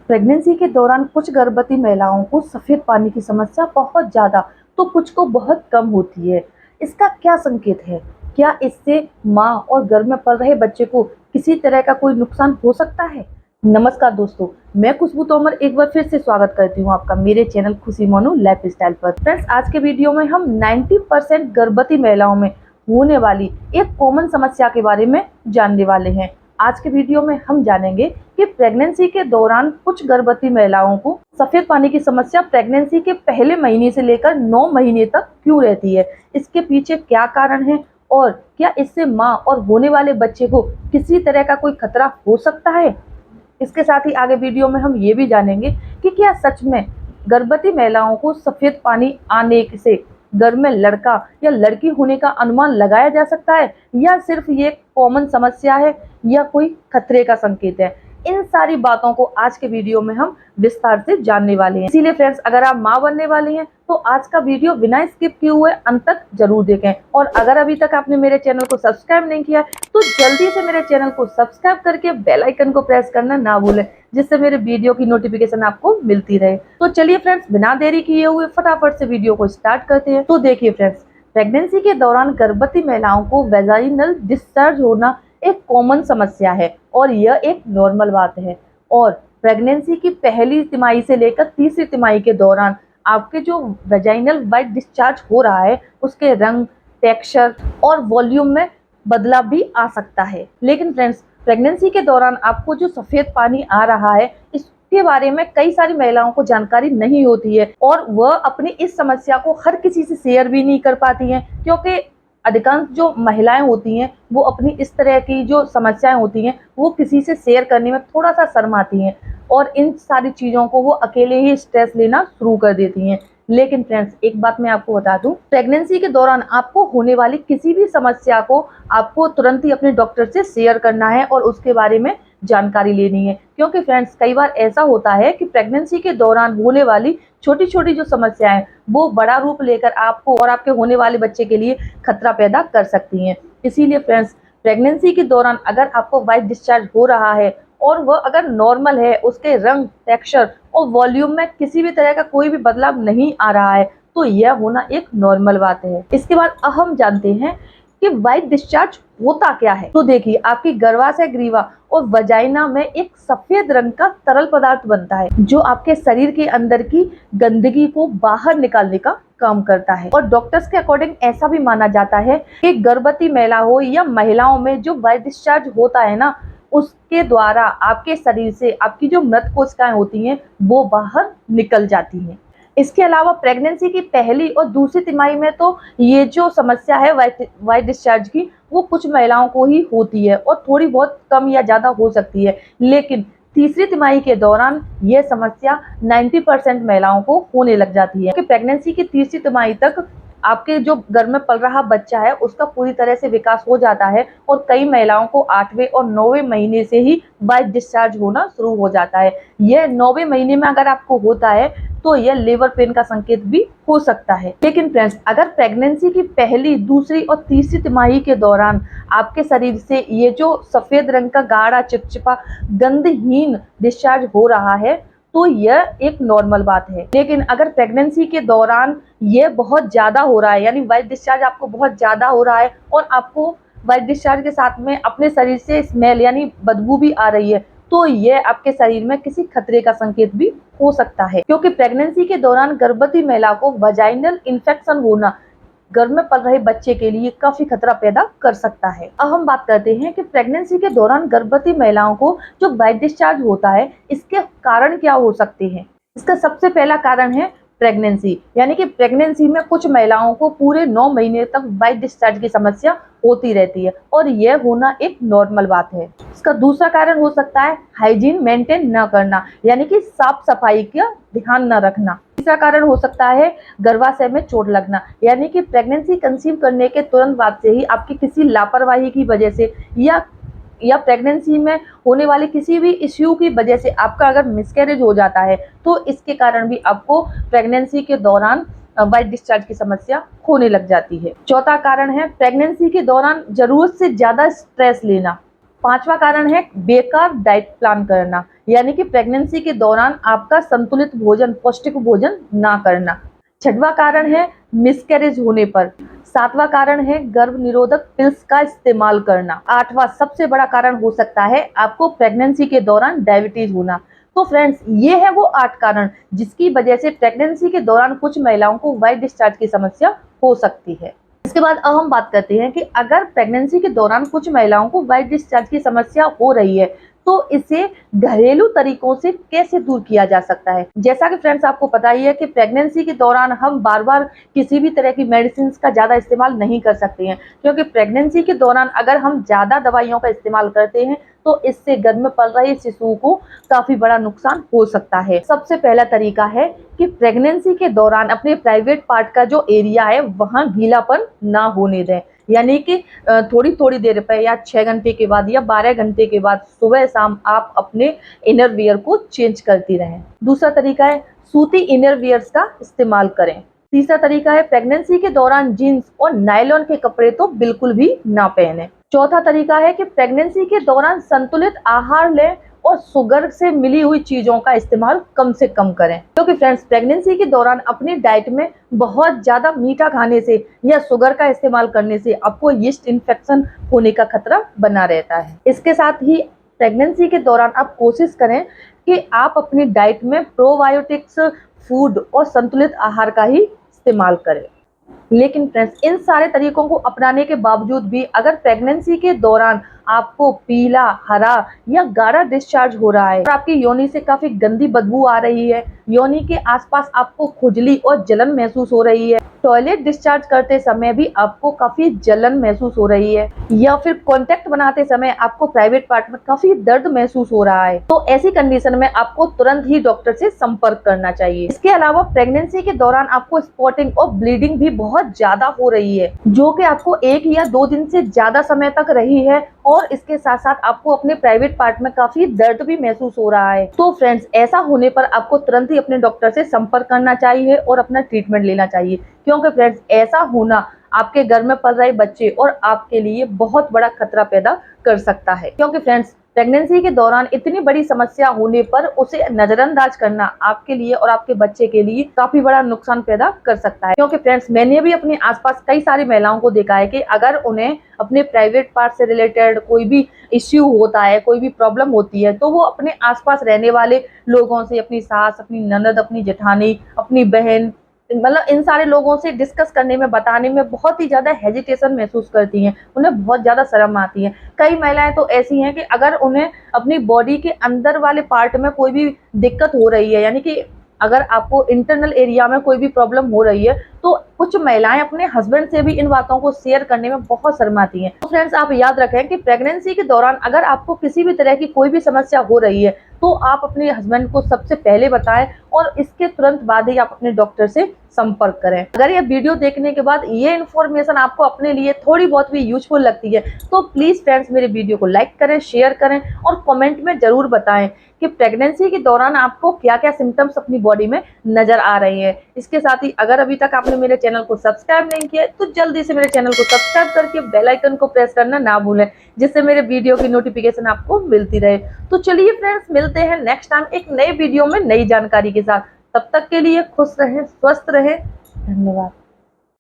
Pregnancy के दौरान कुछ गर्भवती महिलाओं को सफेद पानी की समस्या बहुत ज़्यादा तो कुछ को बहुत कम होती है। इसका क्या संकेत है? क्या इससे माँ और गर्भ में पल रहे बच्चे को किसी तरह का कोई नुकसान हो सकता है? नमस्कार दोस्तों, मैं खुशबू तोमर एक बार फिर से स्वागत करती हूँ आपका मेरे चैनल खुशी मोनू लाइफस्टाइल पर। फ्रेंड्स, आज के वीडियो में हम 90% गर्भवती महिलाओं में होने वाली एक कॉमन समस्या के बारे में जानने वाले हैं। आज के वीडियो में हम जानेंगे कि प्रेगनेंसी के दौरान कुछ गर्भवती महिलाओं को सफेद पानी की समस्या प्रेगनेंसी के पहले महीने से लेकर 9 महीने तक क्यों रहती है, इसके पीछे क्या कारण है और क्या इससे माँ और होने वाले बच्चे को किसी तरह का कोई खतरा हो सकता है। इसके साथ ही आगे वीडियो में हम ये भी जानेंगे कि क्या सच में गर्भवती महिलाओं को सफेद पानी आने से गर्भ में लड़का या लड़की होने का अनुमान लगाया जा सकता है या सिर्फ ये कॉमन समस्या है या कोई खतरे का संकेत है। इन सारी बातों को आज के वीडियो में हम विस्तार से जानने वाले हैं। इसीलिए फ्रेंड्स, अगर आप माँ बनने वाली हैं तो आज का वीडियो बिना स्किप किए हुए अंत तक जरूर देखें। और अगर अभी तक आपने मेरे चैनल को सब्सक्राइब नहीं किया तो जल्दी से मेरे चैनल को सब्सक्राइब करके बेल आइकन को प्रेस करना ना भूलें, जिससे मेरे वीडियो की नोटिफिकेशन आपको मिलती रहे। तो चलिए फ्रेंड्स, बिना देरी किए हुए फटाफट से वीडियो को स्टार्ट करते हैं। तो देखिए फ्रेंड्स, प्रेगनेंसी के दौरान गर्भवती महिलाओं को वेजाइनल डिस्चार्ज होना एक कॉमन समस्या है और यह एक नॉर्मल बात है। और प्रेगनेंसी की पहली तिमाही से लेकर तीसरी तिमाही के दौरान आपके जो वेजाइनल वाइट डिस्चार्ज हो रहा है उसके रंग, टेक्सचर और वॉल्यूम में बदलाव भी आ सकता है। लेकिन फ्रेंड्स, प्रेगनेंसी के दौरान आपको जो सफेद पानी आ रहा है इसके बारे में कई सारी महिलाओं को जानकारी नहीं होती है और वह अपनी इस समस्या को हर किसी से शेयर भी नहीं कर पाती हैं, क्योंकि अधिकांश जो महिलाएं होती हैं वो अपनी इस तरह की जो समस्याएं होती हैं वो किसी से शेयर करने में थोड़ा सा शर्माती हैं और इन सारी चीज़ों को वो अकेले ही स्ट्रेस लेना शुरू कर देती हैं। लेकिन फ्रेंड्स, एक बात मैं आपको बता दूं, प्रेगनेंसी के दौरान आपको होने वाली किसी भी समस्या को आपको तुरंत ही अपने डॉक्टर से शेयर करना है और उसके बारे में जानकारी लेनी है। क्योंकि फ्रेंड्स, कई बार ऐसा होता है कि प्रेगनेंसी के दौरान होने वाली छोटी छोटी जो समस्याएं वो बड़ा रूप लेकर आपको और आपके होने वाले बच्चे के लिए खतरा पैदा कर सकती हैं। इसीलिए फ्रेंड्स, प्रेगनेंसी के दौरान अगर आपको वाइट डिस्चार्ज हो रहा है और वह अगर नॉर्मल है, उसके रंग, टेक्सचर और वॉल्यूम में किसी भी तरह का कोई भी बदलाव नहीं आ रहा है, तो यह होना एक नॉर्मल बात है। इसके बाद अब हम जानते हैं कि वाइट डिस्चार्ज होता क्या है। तो देखिए, आपकी गर्भाशय ग्रीवा और वजाइना में एक सफेद रंग का तरल पदार्थ बनता है जो आपके शरीर के अंदर की गंदगी को बाहर निकालने का काम करता है। और डॉक्टर्स के अकॉर्डिंग ऐसा भी माना जाता है कि गर्भवती महिला हो या महिलाओं में जो वाइट डिस्चार्ज होता है ना, उसके द्वारा आपके शरीर से आपकी जो मृत कोशिकाएं होती हैं वो बाहर निकल जाती हैं। इसके अलावा प्रेगनेंसी की पहली और दूसरी तिमाही में तो ये जो समस्या है वाइट डिस्चार्ज की वो कुछ महिलाओं को ही होती है और थोड़ी बहुत कम या ज़्यादा हो सकती है। लेकिन तीसरी तिमाही के दौरान यह समस्या 90% महिलाओं को होने लग जाती है कि प्रेगनेंसी की तीसरी तिमाही तक आपके जो गर्भ में पल रहा बच्चा है उसका पूरी तरह से विकास हो जाता है और कई महिलाओं को 8वें और 9वें महीने से ही वाइट डिस्चार्ज होना शुरू हो जाता है। यह 9वें महीने में अगर आपको होता है तो यह लेबर पेन का संकेत भी हो सकता है। लेकिन फ्रेंड्स, अगर प्रेगनेंसी की पहली, दूसरी और तीसरी तिमाही के दौरान आपके शरीर से ये जो सफेद रंग का गाढ़ा चिपचिपा गंधहीन डिस्चार्ज हो रहा है तो यह एक नॉर्मल बात है। लेकिन अगर प्रेगनेंसी के दौरान ये बहुत ज़्यादा हो रहा है, यानी वाइट डिस्चार्ज आपको बहुत ज़्यादा हो रहा है और आपको वाइट डिस्चार्ज के साथ में अपने शरीर से स्मेल यानी बदबू भी आ रही है, तो ये आपके शरीर में किसी खतरे का संकेत भी हो सकता है। क्योंकि प्रेगनेंसी के दौरान गर्भवती महिला को वजाइनल इन्फेक्शन होना गर्भ में पल रहे बच्चे के लिए काफी खतरा पैदा कर सकता है। अब हम बात करते हैं कि प्रेगनेंसी के दौरान गर्भवती महिलाओं को जो वाइट डिस्चार्ज होता है इसके कारण क्या हो सकते हैं। इसका सबसे पहला कारण है प्रेगनेंसी, यानी कि प्रेगनेंसी में कुछ महिलाओं को पूरे 9 महीने तक वाइट डिस्चार्ज की समस्या होती रहती है और यह होना एक नॉर्मल बात है। इसका दूसरा कारण हो सकता है हाइजीन मेंटेन न करना, यानी कि साफ सफाई का ध्यान न रखना। तीसरा कारण हो सकता है गर्भाशय में चोट लगना, यानी कि प्रेगनेंसी कंसीव करने के तुरंत बाद से ही आपकी किसी लापरवाही की वजह से या प्रेगनेंसी में होने वाले किसी भी इश्यू की वजह से आपका अगर मिसकैरेज हो जाता है तो इसके कारण भी आपको प्रेगनेंसी के दौरान वाइट डिस्चार्ज की समस्या होने लग जाती है। चौथा कारण है प्रेगनेंसी के दौरान जरूरत से ज्यादा स्ट्रेस लेना। पांचवा कारण है बेकार डाइट प्लान करना, यानी कि प्रेगनेंसी के दौरान आपका संतुलित भोजन, पौष्टिक भोजन ना करना। छठवां कारण है मिसकैरेज होने पर। सातवां कारण है गर्भ निरोधक पिल्स का इस्तेमाल करना। आठवां सबसे बड़ा कारण हो सकता है आपको प्रेगनेंसी के दौरान डायबिटीज होना। तो फ्रेंड्स, ये है वो 8 कारण जिसकी वजह से प्रेगनेंसी के दौरान कुछ महिलाओं को व्हाइट डिस्चार्ज की समस्या हो सकती है। इसके बाद अब हम बात करते हैं कि अगर प्रेगनेंसी के दौरान कुछ महिलाओं को व्हाइट डिस्चार्ज की समस्या हो रही है तो इसे घरेलू तरीकों से कैसे दूर किया जा सकता है। जैसा कि फ्रेंड्स आपको पता ही है कि प्रेगनेंसी के दौरान हम बार बार किसी भी तरह की मेडिसिन का ज़्यादा इस्तेमाल नहीं कर सकते हैं, क्योंकि प्रेगनेंसी के दौरान अगर हम ज़्यादा दवाइयों का इस्तेमाल करते हैं तो इससे गर्भ में पल रहे शिशु को काफ़ी बड़ा नुकसान हो सकता है। सबसे पहला तरीका है कि प्रेगनेंसी के दौरान अपने प्राइवेट पार्ट का जो एरिया है वहाँ गीलापन ना होने दें, यानी कि थोड़ी थोड़ी देर पर या 6 घंटे के बाद या 12 घंटे के बाद सुबह शाम आप अपने इनर वियर को चेंज करती रहें। दूसरा तरीका है सूती इनर वियर्स का इस्तेमाल करें। तीसरा तरीका है प्रेगनेंसी के दौरान जीन्स और नायलॉन के कपड़े तो बिल्कुल भी ना पहने। चौथा तरीका है कि प्रेगनेंसी के दौरान संतुलित आहार लें और शुगर से मिली हुई चीजों का इस्तेमाल कम से कम करें, क्योंकि फ्रेंड्स प्रेगनेंसी के दौरान अपनी डाइट में बहुत ज्यादा मीठा खाने से या शुगर का इस्तेमाल करने से आपको यीस्ट इन्फेक्शन होने का खतरा बना रहता है। इसके साथ ही प्रेगनेंसी के दौरान आप कोशिश करें कि आप अपनी डाइट में प्रोबायोटिक्स फूड और संतुलित आहार का ही इस्तेमाल करें। लेकिन फ्रेंड्स, इन सारे तरीकों को अपनाने के बावजूद भी अगर प्रेगनेंसी के दौरान आपको पीला, हरा या गाढ़ा डिस्चार्ज हो रहा है और आपकी योनि से काफी गंदी बदबू आ रही है, योनि के आसपास आपको खुजली और जलन महसूस हो रही है, टॉयलेट डिस्चार्ज करते समय भी आपको काफी जलन महसूस हो रही है, या फिर कॉन्टैक्ट बनाते समय आपको प्राइवेट पार्ट में काफी दर्द महसूस हो रहा है, तो ऐसी कंडीशन में आपको तुरंत ही डॉक्टर से संपर्क करना चाहिए। इसके अलावा प्रेगनेंसी के दौरान आपको स्पॉटिंग और ब्लीडिंग भी बहुत ज्यादा हो रही है, जो कि आपको 1 या 2 दिन से ज्यादा समय तक रही है, और इसके साथ साथ आपको अपने प्राइवेट पार्ट में काफी दर्द भी महसूस हो रहा है। तो फ्रेंड्स, ऐसा होने पर आपको तुरंत ही अपने डॉक्टर से संपर्क करना चाहिए और अपना ट्रीटमेंट लेना चाहिए, क्योंकि फ्रेंड्स ऐसा होना आपके घर में पल रहे बच्चे और आपके लिए बहुत बड़ा खतरा पैदा कर सकता है। क्योंकि फ्रेंड्स प्रेगनेंसी के दौरान इतनी बड़ी समस्या होने पर उसे नजरअंदाज करना आपके लिए और आपके बच्चे के लिए काफी बड़ा नुकसान पैदा कर सकता है। क्योंकि फ्रेंड्स मैंने भी अपने आसपास कई सारी महिलाओं को देखा है कि अगर उन्हें अपने प्राइवेट पार्ट से रिलेटेड कोई भी इश्यू होता है, कोई भी प्रॉब्लम होती है, तो वो अपने आसपास रहने वाले लोगों से, अपनी सास, अपनी ननद, अपनी जेठानी, अपनी बहन, मतलब इन सारे लोगों से डिस्कस करने में, बताने में बहुत ही ज्यादा हेजिटेशन महसूस करती हैं, उन्हें बहुत ज्यादा शर्म आती है। कई महिलाएं तो ऐसी हैं कि अगर उन्हें अपनी बॉडी के अंदर वाले पार्ट में कोई भी दिक्कत हो रही है, यानी कि अगर आपको इंटरनल एरिया में कोई भी प्रॉब्लम हो रही है, तो कुछ महिलाएं अपने हस्बैंड से भी इन बातों को शेयर करने में बहुत शर्माती हैं। तो फ्रेंड्स आप याद रखें कि प्रेगनेंसी के दौरान अगर आपको किसी भी तरह की कोई भी समस्या हो रही है तो आप अपने हस्बैंड को सबसे पहले बताएं और इसके तुरंत बाद ही आप अपने डॉक्टर से संपर्क करें। अगर ये वीडियो देखने के बाद ये इन्फॉर्मेशन आपको अपने लिए थोड़ी बहुत भी यूजफुल लगती है तो प्लीज फ्रेंड्स मेरे वीडियो को लाइक करें, शेयर करें और कमेंट में जरूर बताएं कि प्रेगनेंसी के दौरान आपको क्या क्या सिम्टम्स अपनी बॉडी में नजर आ रहे हैं। इसके साथ ही अगर अभी तक आपने मेरे चैनल को सब्सक्राइब नहीं किया तो जल्दी से मेरे चैनल को सब्सक्राइब करके बेल आइकन को प्रेस करना ना भूलें, जिससे मेरे वीडियो की नोटिफिकेशन आपको मिलती रहे। तो चलिए फ्रेंड्स, मिलते हैं नेक्स्ट टाइम एक नए वीडियो में नई जानकारी के साथ। तब तक के लिए खुश रहें, स्वस्थ रहें। धन्यवाद।